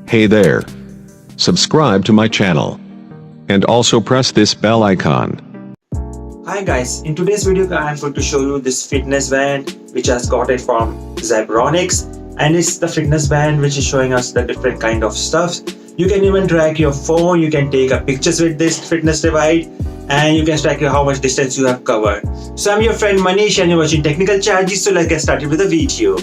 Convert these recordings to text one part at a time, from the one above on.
Hey there. Subscribe to my channel. And also press this bell icon. Hi guys, in today's video I am going to show you this fitness band which has got it from Zebronics, and it's the fitness band which is showing us the different kind of stuff. You can even track your phone, you can take pictures with this fitness device, and you can track how much distance you have covered. So I'm your friend Manish and you're watching Technical Chaharji, so let's get started with the video.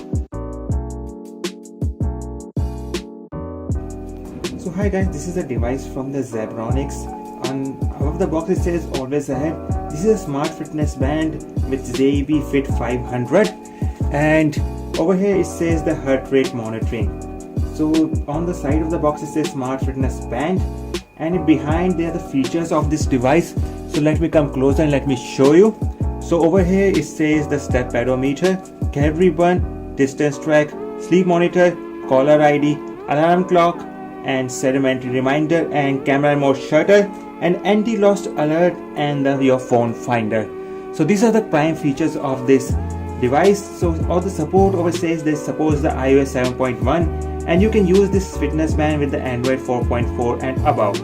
So hi guys, this is a device from the Zebronics. On above the box it says always ahead. This is a smart fitness band with ZebFit-500, and over here it says the heart rate monitoring. So on the side of the box it says smart fitness band, and behind there are the features of this device. So let me come closer and let me show you. So over here it says the step pedometer, calorie burn, distance track, sleep monitor, caller ID, alarm clock, and sedimentary reminder, and camera mode shutter, and anti-lost alert, and your phone finder. So these are the prime features of this device. So all the support over says this supports the iOS 7.1, and you can use this fitness band with the Android 4.4 and above.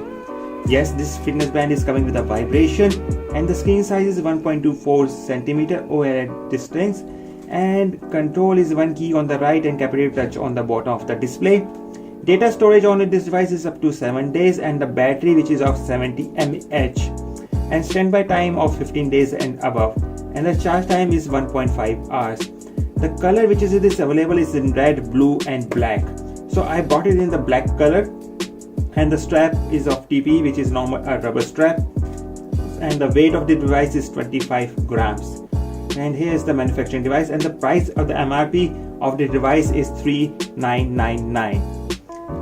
Yes, this fitness band is coming with a vibration, and the screen size is 1.24 centimeter OLED distance, and control is one key on the right and capacitive touch on the bottom of the display. Data storage on this device is up to 7 days, and the battery which is of 70 mAh, and standby time of 15 days and above, and the charge time is 1.5 hours. The color which is available is in red, blue and black. So I bought it in the black color, and the strap is of TP, which is normal rubber strap, and the weight of the device is 25 grams. And here is the manufacturing device, and the price of the MRP of the device is $3,999.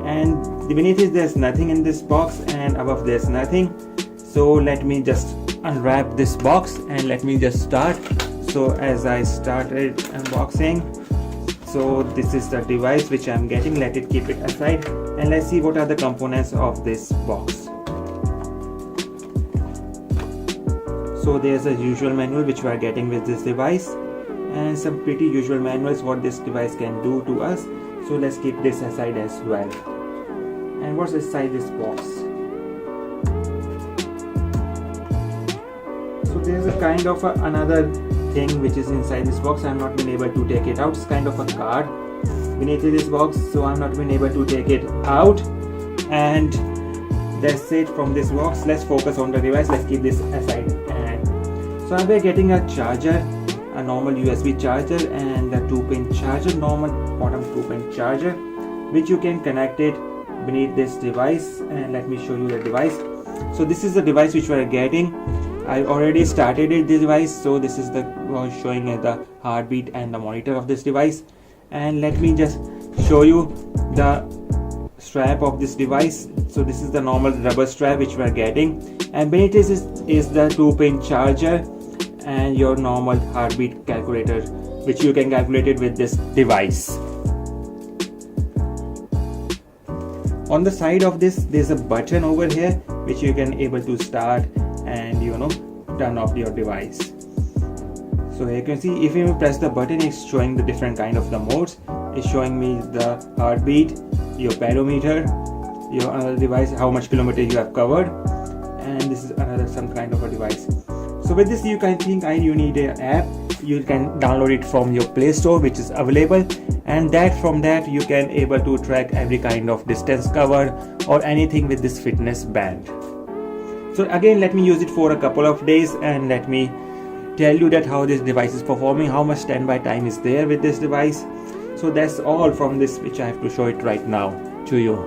And beneath it there's nothing in this box, and above there's nothing. So let me just unwrap this box and let me just start. So as I started unboxing, so this is the device which I'm getting. Let it keep it aside, and let's see what are the components of this box. So there's a usual manual which we are getting with this device, and some pretty usual manuals what this device can do to us. So let's keep this aside as well. And what's inside this box? So there's a kind of another thing which is inside this box. I'm not been able to take it out. It's kind of a card beneath this box, so I'm not been able to take it out. And that's it from this box. Let's focus on the device. Let's keep this aside. And so I'll be getting a charger, a normal USB charger, and a 2-pin charger, normal bottom 2-pin charger, which you can connect it beneath this device. And let me show you the device. So this is the device which we are getting. I already started the device, so this is the showing the heartbeat and the monitor of this device. And let me just show you the strap of this device. So this is the normal rubber strap which we are getting, and beneath this is the 2-pin charger and your normal heartbeat calculator, which you can calculate it with this device. On the side of this there's a button over here which you can able to start and turn off your device. So here you can see, if you press the button, it's showing the different kind of the modes. It's showing me the heartbeat, your pedometer, your another device, how much kilometer you have covered, and this is another some kind of a device. So with this you can think you need an app. You can download it from your Play Store, which is available, and from that you can able to track every kind of distance covered or anything with this fitness band. So again, let me use it for a couple of days and let me tell you that how this device is performing, how much standby time is there with this device. So that's all from this which I have to show it right now to you.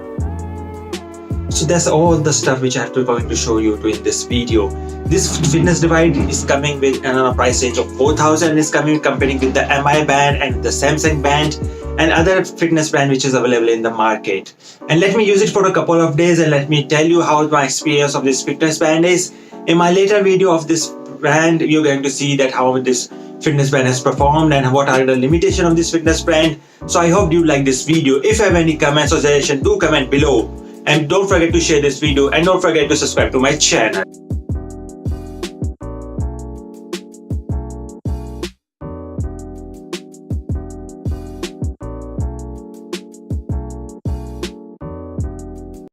So that's all the stuff which I have going to show you in this video. This fitness device is coming with a price range of 4,000. It's comparing with the MI band and the Samsung band and other fitness band which is available in the market. And let me use it for a couple of days and let me tell you how my experience of this fitness band is. In my later video of this brand, you're going to see that how this fitness band has performed and what are the limitations of this fitness brand. So I hope you like this video. If you have any comments or suggestions, do comment below. And don't forget to share this video, and don't forget to subscribe to my channel.